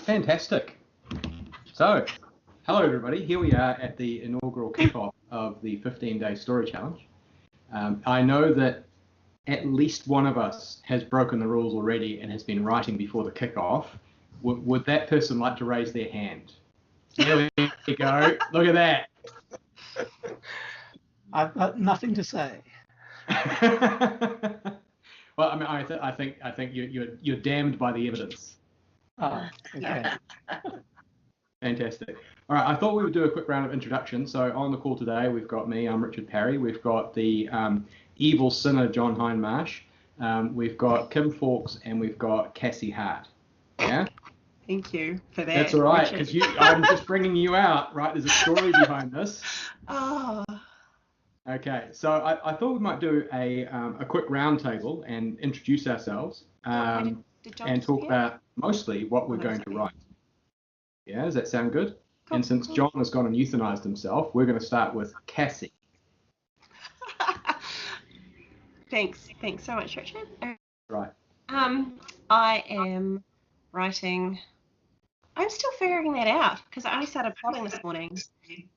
Fantastic. So, hello everybody. Here we are at the inaugural kickoff of the 15-day story challenge. I know that at least one of us has broken the rules already and has been writing before the kickoff. Would that person like to raise their hand? There we go. Look at that. I've got nothing to say. Well, I mean, I think you're damned by the evidence. Oh, okay. Fantastic. All right, I thought we would do a quick round of introductions. So on the call today, we've got me, I'm Richard Parry. We've got the evil sinner, John Hindmarsh. We've got Kim Fawkes, and we've got Cassie Hart. Yeah? Thank you for that. That's all right, because I'm just bringing you out, right? There's a story behind this. Oh. Okay, so I thought we might do a quick round table and introduce ourselves and talk about mostly what we're going to write. Yeah, does that sound good? Cool. And since John has gone and euthanized himself, we're going to start with Cassie. Thanks so much, Richard. Right. I am writing. I'm still figuring that out because I only started plotting this morning.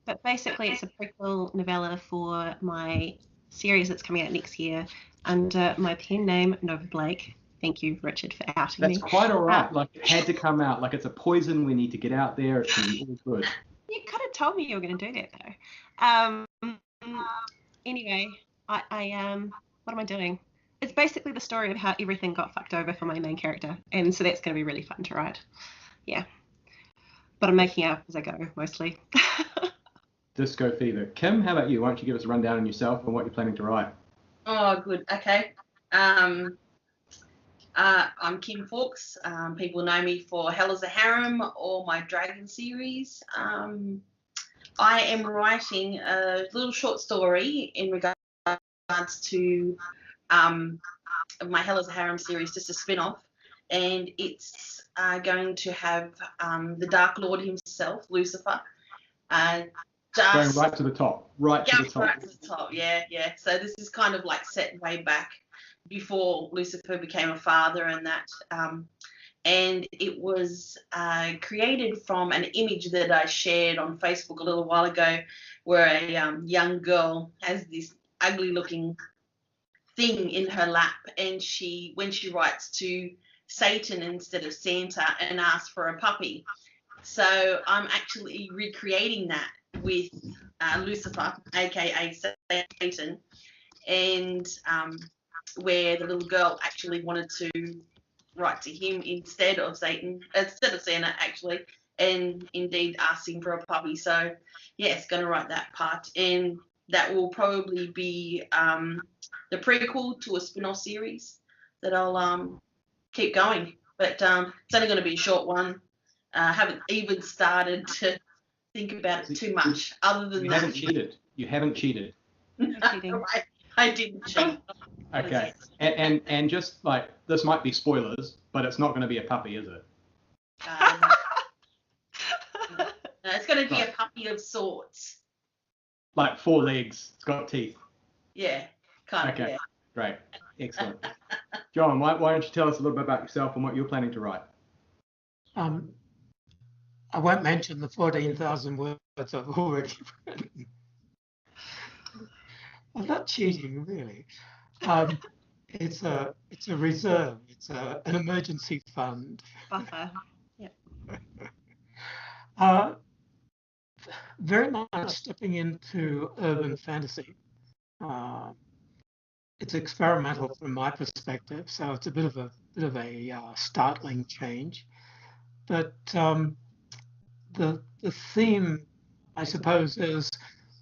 But basically, it's a prequel novella for my series that's coming out next year under my pen name, Nova Blake. Thank you, Richard, for outing me. That's quite all right. Like, it had to come out. Like, it's a poison we need to get out there. It's going to be all good. You could have told me you were going to do that, though. Anyway, I what am I doing? It's basically the story of how everything got fucked over for my main character. And so that's going to be really fun to write. Yeah. But I'm making up as I go, mostly. Disco Fever. Kim, how about you? Why don't you give us a rundown on yourself and what you're planning to write? Oh, good. Okay. I'm Kim Fawkes. People know me for Hell is a Harem or my Dragon series. I am writing a little short story in regards to my Hell is a Harem series, just a spin-off, and it's going to have the Dark Lord himself, Lucifer. Going right to the top. Right to the top. Yeah. So this is kind of like set way back before Lucifer became a father and that. And it was created from an image that I shared on Facebook a little while ago where a young girl has this ugly looking thing in her lap, and when she writes to Satan instead of Santa and asks for a puppy. So I'm actually recreating that with Lucifer, aka Satan, and where the little girl actually wanted to write to him instead of Santa actually, and indeed asking for a puppy. So yes, going to write that part, and that will probably be the prequel to a spin-off series that I'll keep going. But it's only going to be a short one. Haven't even started to think about it too much. Other than that, You haven't cheated. I didn't cheat. Okay, and just like, this might be spoilers, but it's not going to be a puppy, is it? No, it's going to be a puppy of sorts. Like 4 legs. It's got teeth. Yeah, kind of. Okay, yeah. Great, excellent. John, why don't you tell us a little bit about yourself and what you're planning to write? I won't mention the 14,000 words I've already written. I'm not cheating, really. It's a reserve. It's an emergency fund. Buffer. Yep. Very much stepping into urban fantasy. It's experimental from my perspective, so it's a bit of a startling change. But the theme, I suppose, is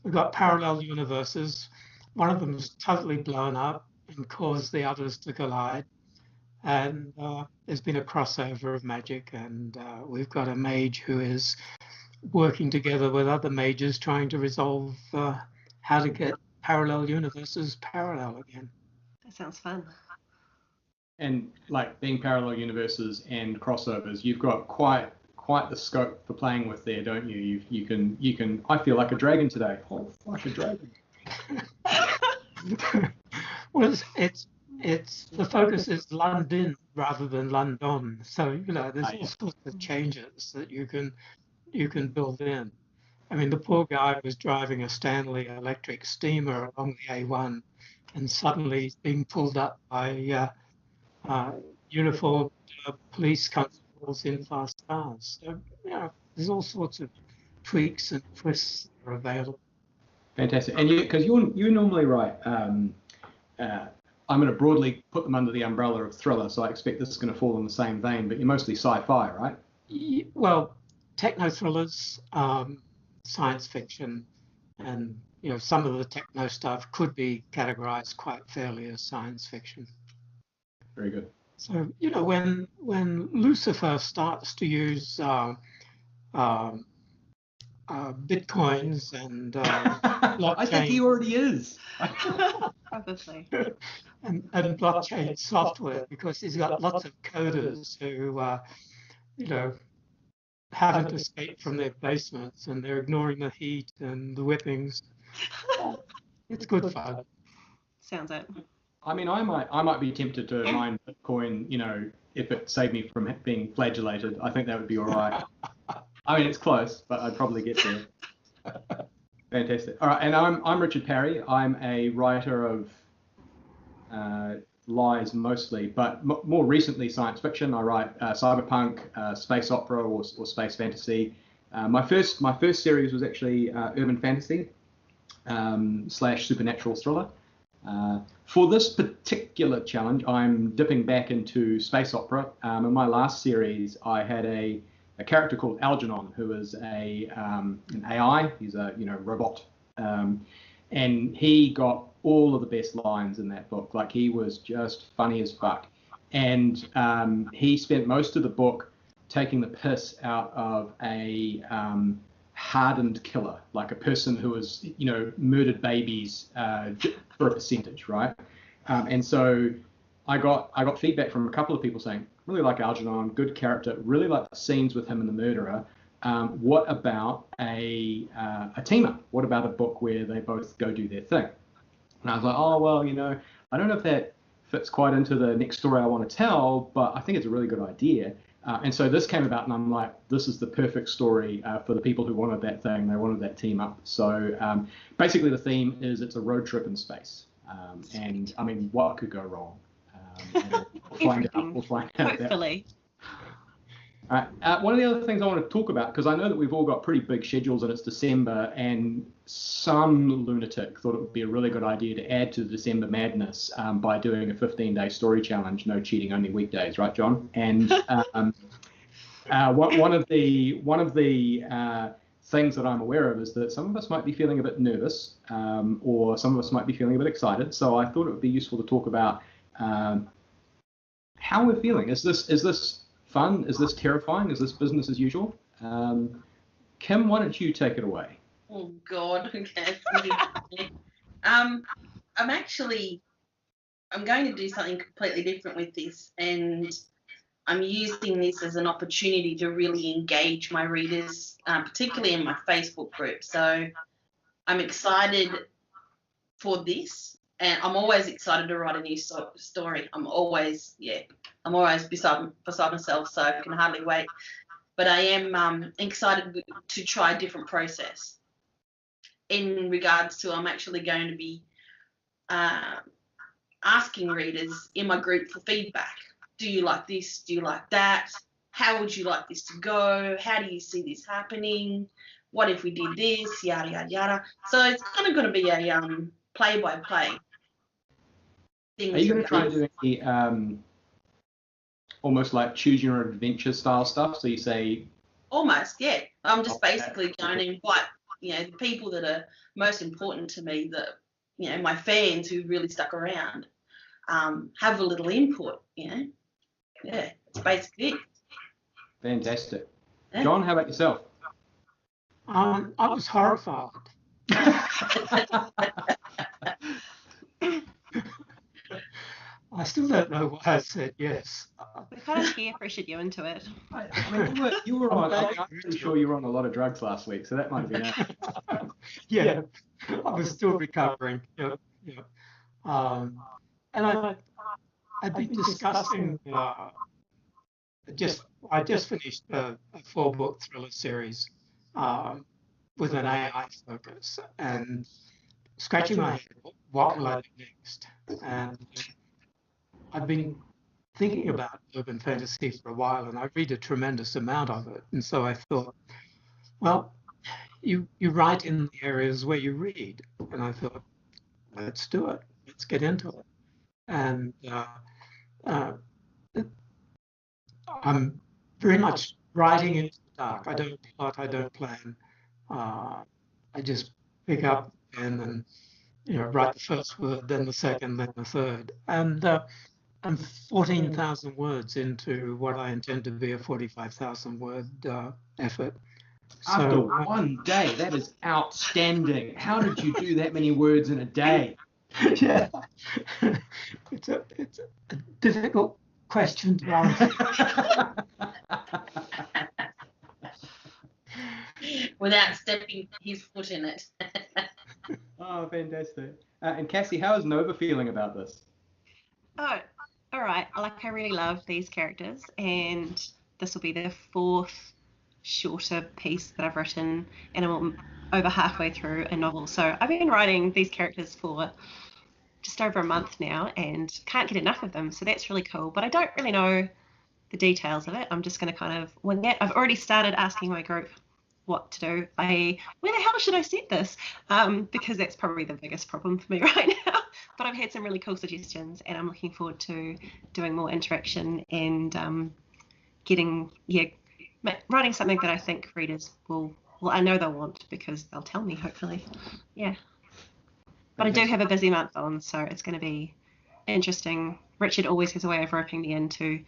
we've got parallel universes. One of them is totally blown up and caused the others to collide. And there's been a crossover of magic, and we've got a mage who is working together with other mages trying to resolve how to get parallel universes parallel again. That sounds fun. And like, being parallel universes and crossovers, you've got quite the scope for playing with there, don't you? You can. I feel like a dragon today. Oh, like a dragon. Well, it's the focus is London rather than London. So there's all sorts of changes that you can build in. I mean, the poor guy was driving a Stanley electric steamer along the A1, and suddenly he's being pulled up by uniformed police constables in fast cars. So there's all sorts of tweaks and twists that are available. Fantastic. And because you normally write, I'm going to broadly put them under the umbrella of thriller, so I expect this is going to fall in the same vein, but you're mostly sci-fi, right? Well, techno thrillers, science fiction, and some of the techno stuff could be categorized quite fairly as science fiction. Very good. So when Lucifer starts to use bitcoins and blockchain, I think he already is. Probably. and blockchain software, because he's got lots of coders who haven't escaped from their basements and they're ignoring the heat and the whippings. It's good fun. Sounds it. I mean, I might be tempted to mine Bitcoin, if it saved me from being flagellated. I think that would be all right. I mean, it's close, but I'd probably get there. Fantastic. All right, and I'm Richard Parry. I'm a writer of lies mostly, but more recently science fiction. I write cyberpunk, space opera, or space fantasy. My first series was actually urban fantasy / supernatural thriller. For this particular challenge, I'm dipping back into space opera. In my last series, I had a character called Algernon, who is an AI. He's a robot, and he got all of the best lines in that book. Like, he was just funny as fuck, and he spent most of the book taking the piss out of a hardened killer, like a person who has murdered babies for a percentage, right? And so I got feedback from a couple of people saying, really like Algernon, good character, really like the scenes with him and the murderer. What about a team up? What about a book where they both go do their thing? And I was like, oh, well, I don't know if that fits quite into the next story I want to tell, but I think it's a really good idea. And so this came about, and I'm like, this is the perfect story for the people who wanted that thing. They wanted that team up. So basically the theme is it's a road trip in space. And I mean, what could go wrong? We'll find out. Hopefully. One of the other things I want to talk about, because I know that we've all got pretty big schedules and it's December, and some lunatic thought it would be a really good idea to add to the December madness by doing a 15-day story challenge, no cheating, only weekdays, right, John? And one of the things that I'm aware of is that some of us might be feeling a bit nervous, or some of us might be feeling a bit excited. So I thought it would be useful to talk about how we're feeling. Is this fun? Is this terrifying? Is this business as usual? Kim, why don't you take it away? Oh God. Okay. I'm going to do something completely different with this, and I'm using this as an opportunity to really engage my readers, particularly in my Facebook group. So I'm excited for this, and I'm always excited to write a new story. I'm always beside myself, so I can hardly wait. But I am excited to try a different process. In regards to, I'm actually going to be asking readers in my group for feedback. Do you like this? Do you like that? How would you like this to go? How do you see this happening? What if we did this? Yada, yada, yada. So it's kind of going to be a play-by-play thing. Are you going to try and do any almost like choose your own adventure style stuff? So you say... Almost, yeah. I'm just basically going to invite the people that are most important to me, that my fans who really stuck around, have a little input. Yeah, that's basically it. Fantastic. Yeah. John, how about yourself? I was horrified. I still don't know why I said yes. We kind of peer pressured you into it. I mean, you were on. I'm pretty sure you were on a lot of drugs last week, so that might have been it. Yeah, I was still recovering. And been discussing I just finished a 4-book thriller series with an AI focus, and scratching my head, what will I do next? And I've been thinking about urban fantasy for a while, and I read a tremendous amount of it. And so I thought, well, you write in the areas where you read, and I thought, let's do it. Let's get into it. And I'm very much writing into the dark. I don't plot. I don't plan. I just pick up the pen and write the first word, then the second, then the third. And I'm 14,000 words into what I intend to be a 45,000 word effort. After one day, that is outstanding. How did you do that many words in a day? Yeah, it's a difficult question to answer. Without stepping his foot in it. Oh, fantastic. And Cassie, how is Nova feeling about this? Oh, all right. I really love these characters, and this will be the 4th shorter piece that I've written, and I'm over halfway through a novel. So I've been writing these characters for just over a month now and can't get enough of them. So that's really cool. But I don't really know the details of it. I'm just going to kind of wing it. I've already started asking my group what to do. Where the hell should I set this? Because that's probably the biggest problem for me right now. But I've had some really cool suggestions, and I'm looking forward to doing more interaction and writing something that I think readers will, I know they'll want, because they'll tell me, hopefully. Yeah. But I do have a busy month on, so it's going to be interesting. Richard always has a way of roping me into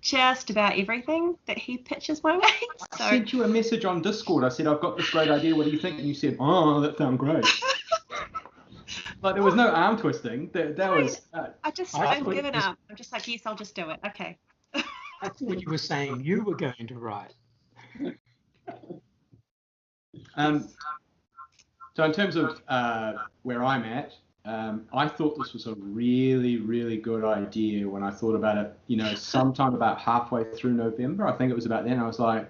just about everything that he pitches my way. So. I sent you a message on Discord. I said, I've got this great idea. What do you think? And you said, oh, that sounds great. Like, there was no arm twisting. That was... I've given up. I'm just like, yes, I'll just do it. Okay. I thought you were saying you were going to write. So in terms of where I'm at, I thought this was a really, really good idea when I thought about it, sometime about halfway through November. I think it was about then. I was like,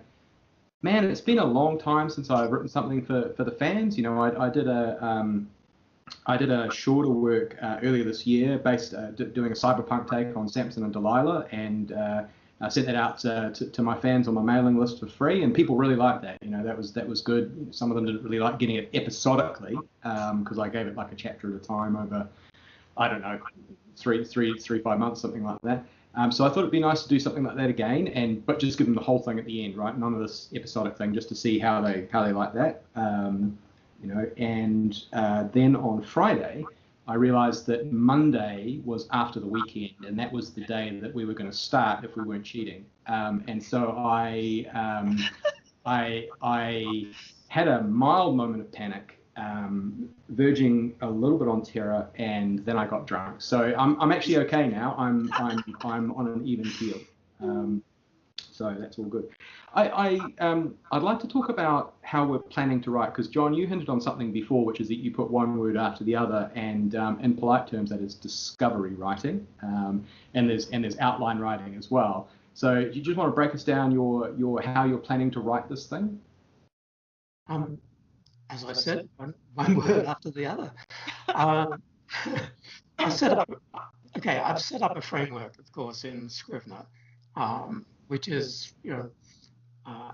man, it's been a long time since I've written something for the fans. I did a shorter work earlier this year, based doing a cyberpunk take on Samson and Delilah, and I sent that out to my fans on my mailing list for free, and people really liked that. That was good. Some of them didn't really like getting it episodically, because I gave it like a chapter at a time over, I don't know, 5 months, something like that. So I thought it'd be nice to do something like that again, but just give them the whole thing at the end, right? None of this episodic thing, just to see how they like that. And then on Friday, I realized that Monday was after the weekend, and that was the day that we were going to start if we weren't cheating. And so I had a mild moment of panic, verging a little bit on terror, and then I got drunk. So I'm actually okay now. I'm on an even keel. So that's all good. I'd like to talk about how we're planning to write, because John, you hinted on something before, which is that you put one word after the other, and in polite terms, that is discovery writing, and there's outline writing as well. So do you just want to break us down your how you're planning to write this thing? As I said, one word after the other. I've set up a framework, of course, in Scrivener, which is,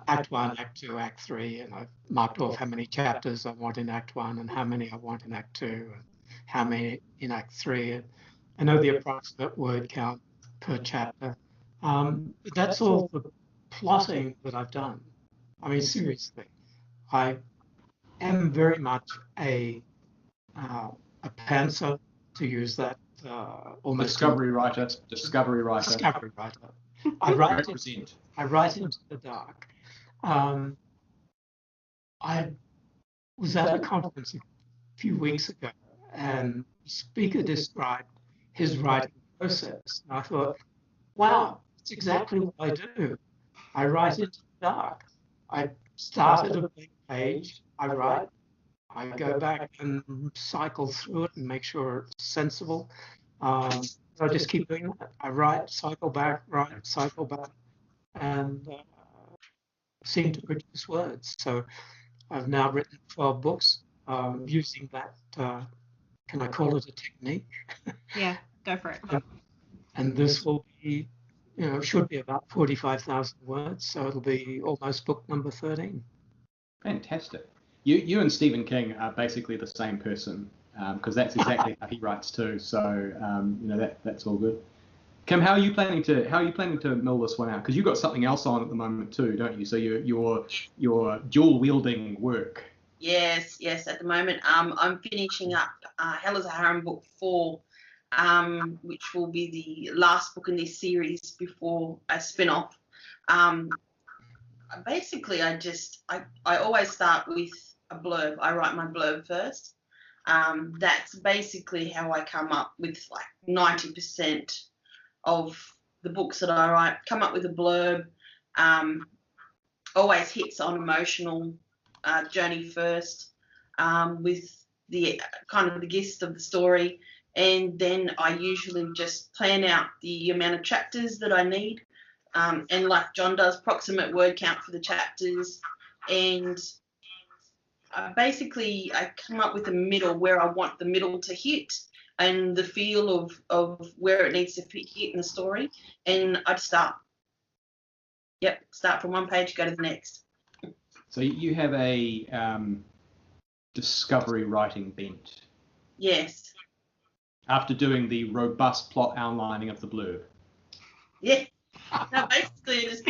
Act 1, Act 2, Act 3, and I've marked off how many chapters I want in Act 1 and how many I want in Act 2 and how many in Act 3. And I know the approximate word count per chapter. But that's all the plotting that I've done. I mean, seriously, I am very much a pantser, to use that almost Discovery writer. I write into the dark. I was at a conference a few weeks ago, and the speaker described his writing process. And I thought, wow, that's exactly what I do. I write into the dark. I start at a blank page, I write, I go back and cycle through it and make sure it's sensible. I just keep doing that. I write, cycle back, and seem to produce words. So I've now written 12 books using that. Can I call it a technique? Yeah, go for it. And this will be, should be about 45,000 words. So it'll be almost book number 13. Fantastic. You and Stephen King are basically the same person, because that's exactly how he writes too. So that's all good. Kim, how are you planning to mill this one out? Because you've got something else on at the moment too, don't you? So your dual wielding work. Yes. At the moment, I'm finishing up Hell is a Harem book 4, which will be the last book in this series before a spin-off. Basically, I always start with a blurb. I write my blurb first. That's basically how I come up with like 90% of the books that I write. Come up with a blurb. Always hits on emotional journey first, with the kind of the gist of the story, and then I usually just plan out the amount of chapters that I need, and like John does, approximate word count for the chapters, and basically I come up with a middle where I want the middle to hit and the feel of where it needs to hit in the story, and I'd start from one page, go to the next. So you have a discovery writing bent. Yes. After doing the robust plot outlining of the blurb. Yeah. No, basically just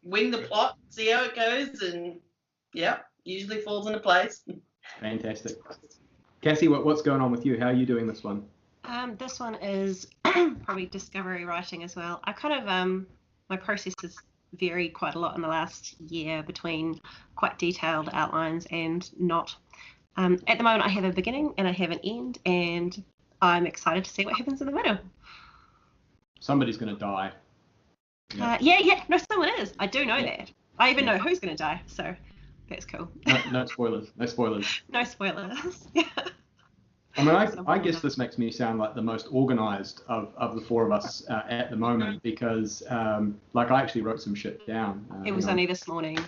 wing the plot, see how it goes, and usually falls into place. Fantastic. Cassie, what's going on with you? How are you doing this one? This one is probably discovery writing as well. I kind of my process has varied quite a lot in the last year between quite detailed outlines and not. At the moment, I have a beginning and I have an end, and I'm excited to see what happens in the middle. Somebody's going to die. No, someone is. I do know that. I even know who's going to die, so that's cool. No spoilers. No spoilers. No spoilers. Yeah. I mean, I guess this makes me sound like the most organised of the four of us at the moment, because I actually wrote some shit down. It was only this morning.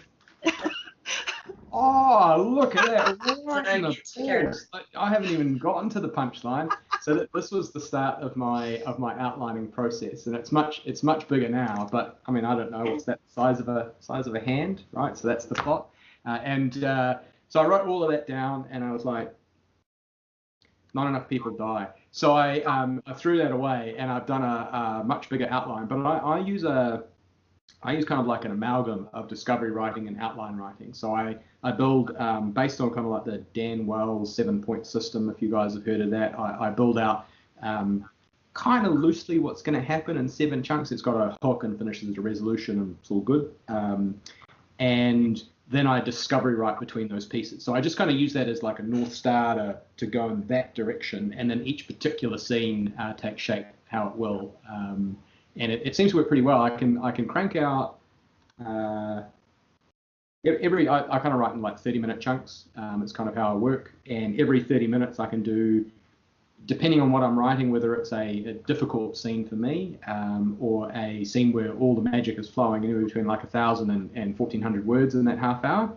Oh, look at that! Right in the balls. I haven't even gotten to the punchline. So this was the start of my outlining process, and it's much bigger now. But I mean, I don't know what's that size of a hand, right? So that's the plot, so I wrote all of that down, and I was like, not enough people die. So I threw that away, and I've done a much bigger outline. But I use kind of like an amalgam of discovery writing and outline writing. So I build based on kind of like the Dan Wells 7-point system. If you guys have heard of that, I build out kind of loosely what's going to happen in 7 chunks. It's got a hook and finishes at a resolution, and it's all good. And then I discovery write between those pieces. So I just kind of use that as like a North Star to go in that direction, and then each particular scene takes shape how it will. And it seems to work pretty well. I can crank out I kind of write in like 30-minute chunks. It's kind of how I work, and every 30 minutes I can do, depending on what I'm writing, whether it's a difficult scene for me or a scene where all the magic is flowing, anywhere between like 1,000 and 1,400 words in that half hour.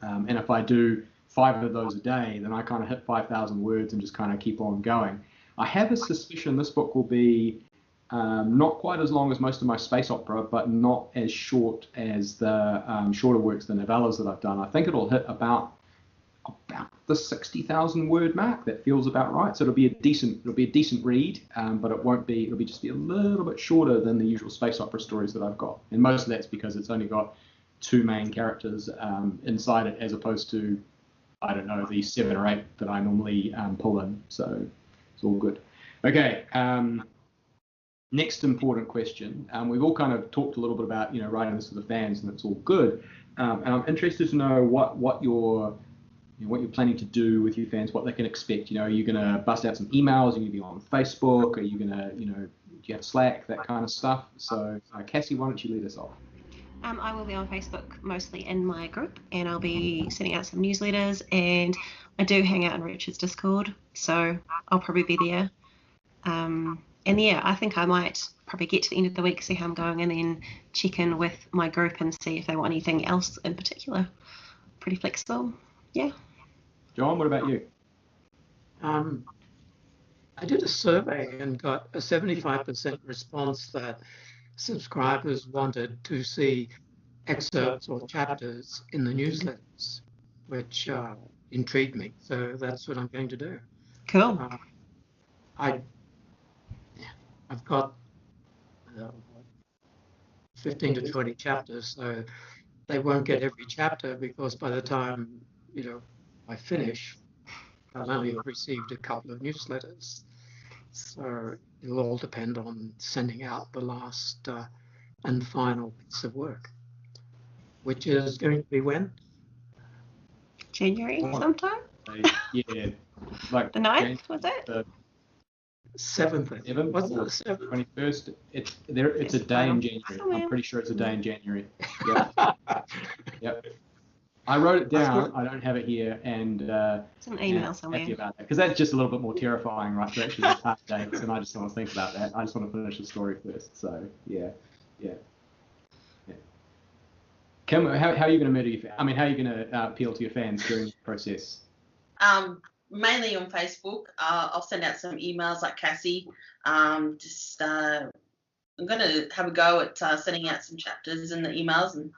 And if I do 5 of those a day, then I kind of hit 5,000 words and just kind of keep on going. I have a suspicion this book will be not quite as long as most of my space opera, but not as short as the shorter works, the novellas that I've done. I think it'll hit about the 60,000 word mark. That feels about right. So it'll be a decent read, but it'll just be a little bit shorter than the usual space opera stories that I've got. And most of that's because it's only got 2 main characters inside it, as opposed to, I don't know, the 7 or 8 that I normally pull in. So it's all good. Okay. Next important question. We've all kind of talked a little bit about, writing this for the fans, and it's all good. And I'm interested to know what you're planning to do with your fans, what they can expect. Are you going to bust out some emails? Are you going to be on Facebook? Are you going to, do you have Slack, that kind of stuff? So, Cassie, why don't you lead us off? I will be on Facebook, mostly in my group, and I'll be sending out some newsletters, and I do hang out in Richard's Discord, so I'll probably be there. And yeah, I think I might probably get to the end of the week, see how I'm going, and then check in with my group and see if they want anything else in particular. Pretty flexible. Yeah. John, what about you? I did a survey and got a 75% response that subscribers wanted to see excerpts or chapters in the newsletters, which intrigued me. So that's what I'm going to do. Cool. I've got 15 to 20 chapters, so they won't get every chapter because by the time I finish, I'll only have received a couple of newsletters. So it'll all depend on sending out the last and final piece of work, which is going to be when? January sometime? Yeah, like the 9th, was it? The 7th. What's the 21st? It's a day in January. I'm pretty sure it's a day in January. Yep. Yep. I wrote it down. I don't have it here, and it's an email somewhere. Happy about that because that's just a little bit more terrifying, right? To actually have dates, and I just don't want to think about that. I just want to finish the story first. So yeah. Kim, how are you going to murder your? How are you going to appeal to your fans during the process? Mainly on Facebook. I'll send out some emails like Cassie. I'm going to have a go at sending out some chapters in the emails and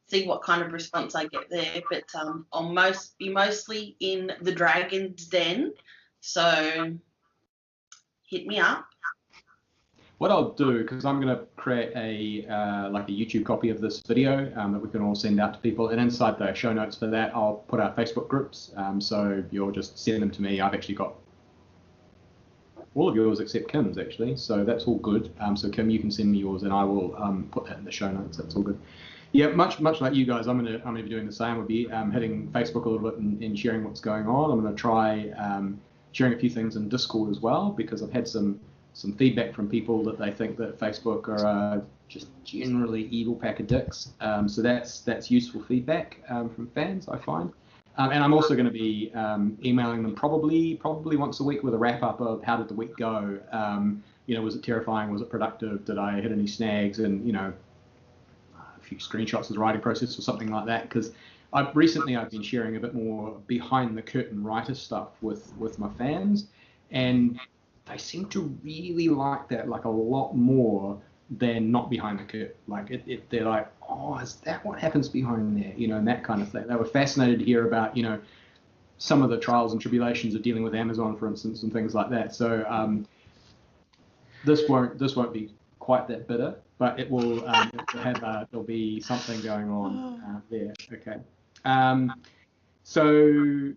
see what kind of response I get there. But I'll be mostly in the Dragon's Den, so hit me up. What I'll do, because I'm going to create a YouTube copy of this video that we can all send out to people, and inside the show notes for that, I'll put our Facebook groups. So you'll just send them to me. I've actually got all of yours except Kim's actually, so that's all good. So Kim, you can send me yours, and I will put that in the show notes. That's all good. Yeah, much like you guys, I'm gonna be doing the same. We'll be hitting Facebook a little bit and sharing what's going on. I'm gonna try sharing a few things in Discord as well, because I've had some feedback from people that they think that Facebook are just generally evil pack of dicks. So that's useful feedback from fans, I find. And I'm also going to be emailing them probably once a week with a wrap up of how did the week go. Was it terrifying? Was it productive? Did I hit any snags? And a few screenshots of the writing process or something like that. Because I've been sharing a bit more behind the curtain writer stuff with my fans, and they seem to really like that, like a lot more than not behind the curtain. Like they're like, oh, is that what happens behind there? And that kind of thing. They were fascinated to hear about, some of the trials and tribulations of dealing with Amazon, for instance, and things like that. So this won't be quite that bitter, but it will there'll be something going on there. Okay. So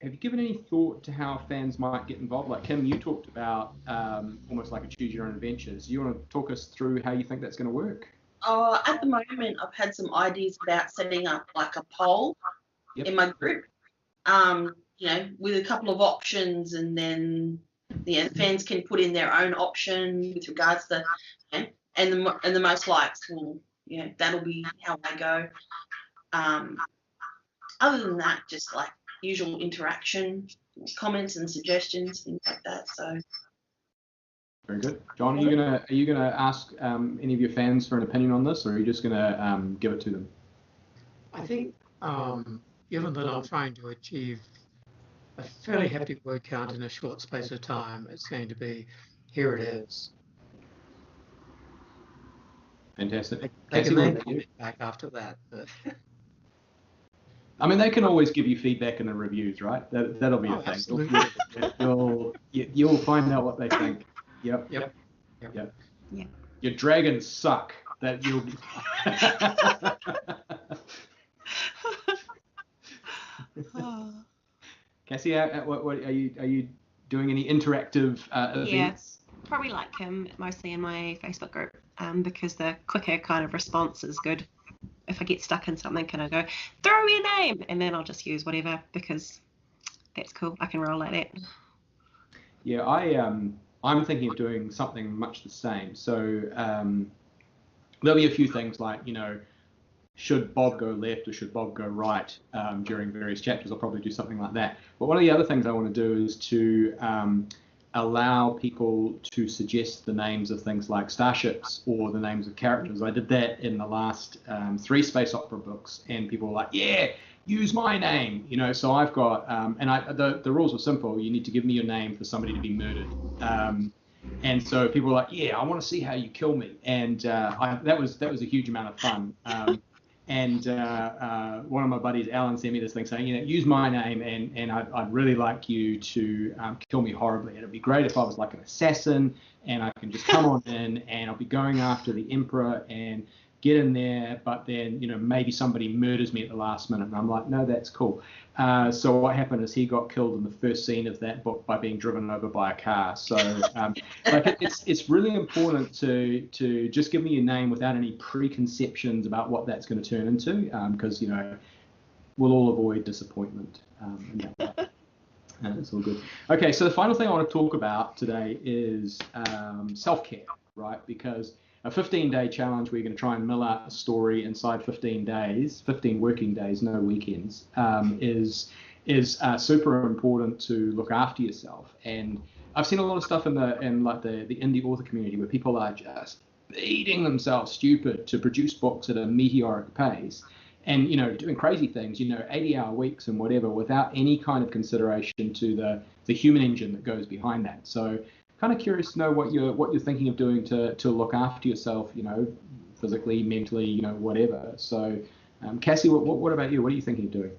have you given any thought to how fans might get involved? Like Kim, you talked about almost like a choose your own adventures. Do you want to talk us through how you think that's going to work? At the moment, I've had some ideas about setting up like a poll in my group, with a couple of options, and then fans can put in their own option with regards to, and the most likes will, that'll be how I go. Other than that, just like usual interaction, comments and suggestions, things like that. So very good. John, are you gonna ask any of your fans for an opinion on this, or are you just gonna give it to them? I think given that I'm trying to achieve a fairly hefty word count in a short space of time, it's going to be, here it is. Fantastic. They can then comment back after that. But they can always give you feedback in the reviews, right? That'll be a thing. Absolutely. You'll find out what they think. Yep. Yeah. Your dragons suck. That you'll be. Cassie, what are you doing any interactive events? Yeah, probably like him, mostly in my Facebook group, because the quicker kind of response is good. If I get stuck in something, can I go, throw me a name, and then I'll just use whatever, because that's cool. I can roll like that. Yeah, I'm thinking of doing something much the same. So there'll be a few things like, should Bob go left or should Bob go right during various chapters? I'll probably do something like that. But one of the other things I want to do is to allow people to suggest the names of things like starships or the names of characters. I did that in the last 3 space opera books, and people were like, yeah, use my name, you know. So I've got, the rules were simple. You need to give me your name for somebody to be murdered. And so people were like, yeah, I want to see how you kill me. And that was a huge amount of fun. And one of my buddies, Alan, sent me this thing saying, you know, use my name, and I'd really like you to kill me horribly. It'd be great if I was like an assassin, and I can just come on in, and I'll be going after the Emperor and get in there, but then, you know, maybe somebody murders me at the last minute. And I'm like, no, that's cool. So what happened is he got killed in the first scene of that book by being driven over by a car. So like it's really important to just give me your name without any preconceptions about what that's going to turn into, because, you know, we'll all avoid disappointment. It's all good. Okay, so the final thing I want to talk about today is self-care, right? Because a 15-day challenge where you're going to try and mill out a story inside 15 days, 15 working days, no weekends, is super important to look after yourself. And I've seen a lot of stuff in the indie author community where people are just beating themselves stupid to produce books at a meteoric pace, and, you know, doing crazy things, you know, 80-hour weeks and whatever, without any kind of consideration to the human engine that goes behind that. So kind of curious to know what you're thinking of doing to look after yourself, you know, physically, mentally, you know, whatever. So, Cassie, what about you? What are you thinking of doing?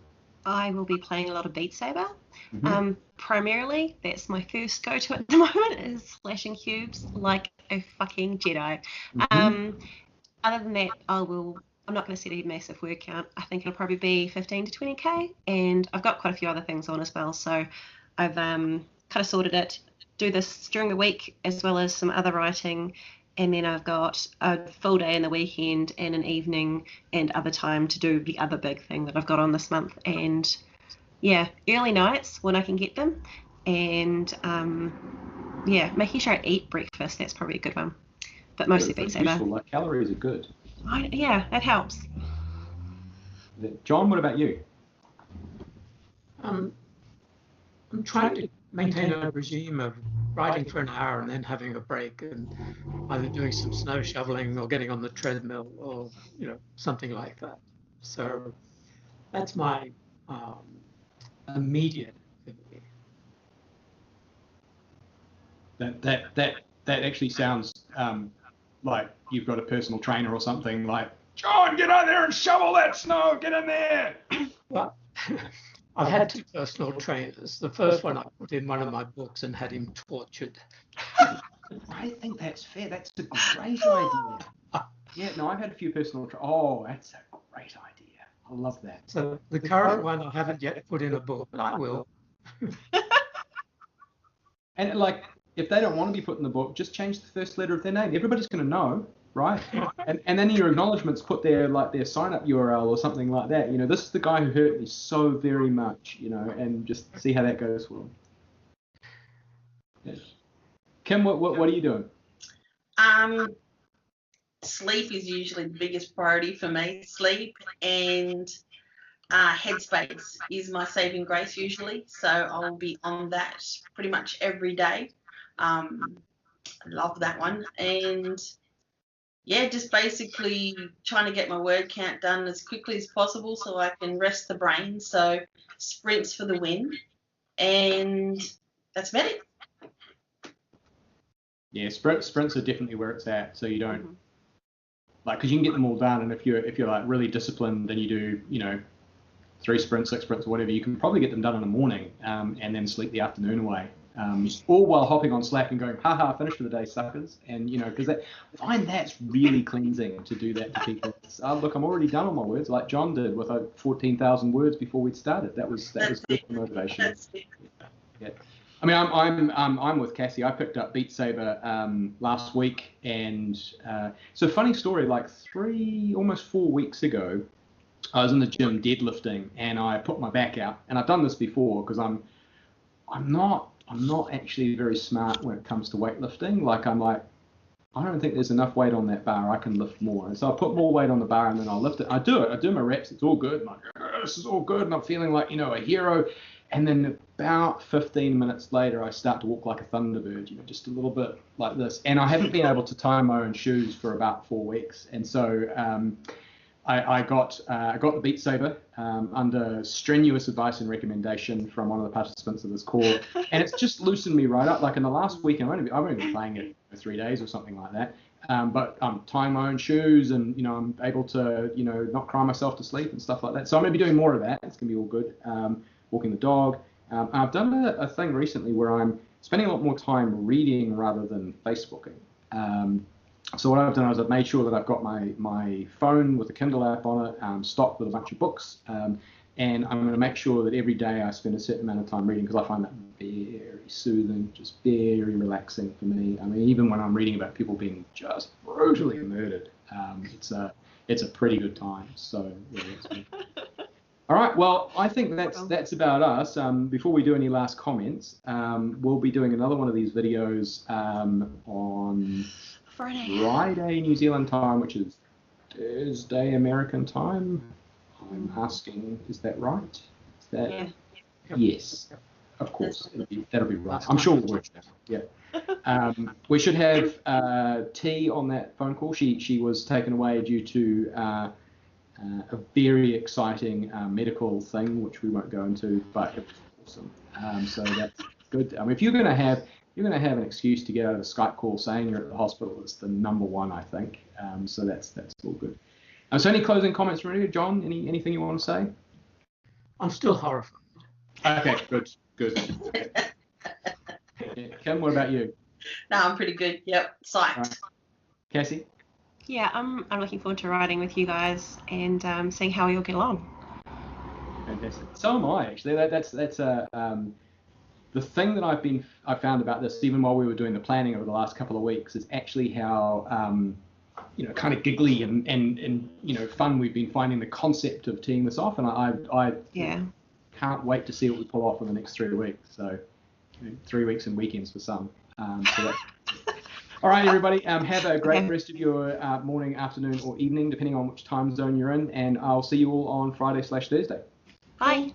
I will be playing a lot of Beat Saber. Mm-hmm. Primarily, that's my first go-to at the moment, is slashing cubes like a fucking Jedi. Mm-hmm. Other than that, I'm not going to set a massive word count. I think it'll probably be 15 to 20k, and I've got quite a few other things on as well. So I've kind of sorted it. Do this during the week as well as some other writing, and then I've got a full day in the weekend and an evening and other time to do the other big thing that I've got on this month. And yeah, early nights when I can get them, and yeah, making sure I eat breakfast. That's probably a good one, but mostly Beat Saber. Useful. Like, calories are good. Yeah, it helps. John, what about you? I'm trying to maintain a regime of riding for an hour and then having a break, and either doing some snow shoveling or getting on the treadmill, or, you know, something like that. So that's my immediate activity. That actually sounds like you've got a personal trainer or something. Like, John, get out there and shovel that snow. Get in there. Well, I've had 2 personal trainers. The first one I put in one of my books and had him tortured. I think that's fair. That's a great idea. Yeah, no, I've had a few personal that's a great idea. I love that. So the current one I haven't yet put in a book, but I will. And like, if they don't want to be put in the book, just change the first letter of their name. Everybody's going to know, right? And then in your acknowledgements, put their sign up URL or something like that. You know, this is the guy who hurt me so very much, you know, and just see how that goes for him. Yeah. Kim, what are you doing? Sleep is usually the biggest priority for me. Sleep and Headspace is my saving grace usually. So I'll be on that pretty much every day. I love that one. And yeah, just basically trying to get my word count done as quickly as possible so I can rest the brain. So sprints for the win. And that's about it. Yeah, sprints are definitely where it's at. So you don't like, because you can get them all done, and if you're like really disciplined, then you do, you know, 3 sprints, 6 sprints, whatever, you can probably get them done in the morning, and then sleep the afternoon away. All while hopping on Slack and going, haha, finished for the day, suckers. And, you know, because I find that's really cleansing to do that to people. Look, I'm already done all my words, like John did with 14,000 words before we'd started. That was good motivation. That's it. Yeah. I mean, I'm with Cassie. I picked up Beat Saber last week, and so funny story. Like almost 4 weeks ago, I was in the gym deadlifting, and I put my back out. And I've done this before because I'm not actually very smart when it comes to weightlifting. Like, I don't think there's enough weight on that bar. I can lift more. And so I put more weight on the bar, and then I'll lift it. I do my reps. It's all good. I'm like, this is all good. And I'm feeling like, you know, a hero. And then about 15 minutes later, I start to walk like a thunderbird, just a little bit like this. And I haven't been able to tie my own shoes for about 4 weeks. And so I got the Beat Saber under strenuous advice and recommendation from one of the participants of this call, and it's just loosened me right up. Like in the last week, I've only been playing it for 3 days or something like that. But I'm tying my own shoes, and I'm able to not cry myself to sleep and stuff like that. So I'm going to be doing more of that. It's going to be all good. Walking the dog. I've done a thing recently where I'm spending a lot more time reading rather than Facebooking. So what I've done is I've made sure that I've got my phone with the Kindle app on it, stocked with a bunch of books, and I'm going to make sure that every day I spend a certain amount of time reading, because I find that very soothing, just very relaxing for me. I mean, even when I'm reading about people being just brutally murdered, it's a pretty good time. So yeah, that's good. All right, well, I think that's about us. Before we do any last comments, we'll be doing another one of these videos on Friday New Zealand time, which is Thursday American time. I'm asking, is that right? Is that? Yeah. Yes, of course. That'll be right. I'm sure we'll work that. Yeah. We should have T on that phone call. She was taken away due to a very exciting medical thing, which we won't go into, but it was awesome. So that's good. If you're going to have an excuse to get out of a Skype call saying you're at the hospital, it's the number one, I think. So that's all good. So any closing comments from you, John? Anything you want to say? I'm still horrified. Okay, good. Okay. Yeah, Kim, what about you? No, I'm pretty good. Yep, psyched. Right. Cassie? Yeah, I'm looking forward to riding with you guys and seeing how we all get along. Fantastic. So am I, actually. That's the thing that I found about this, even while we were doing the planning over the last couple of weeks, is actually how kind of giggly and fun we've been finding the concept of teeing this off, and I can't wait to see what we pull off in the next 3 weeks. So 3 weeks and weekends for some. So that's all right, everybody. Have a great rest of your morning, afternoon, or evening, depending on which time zone you're in, and I'll see you all on Friday/Thursday. Bye.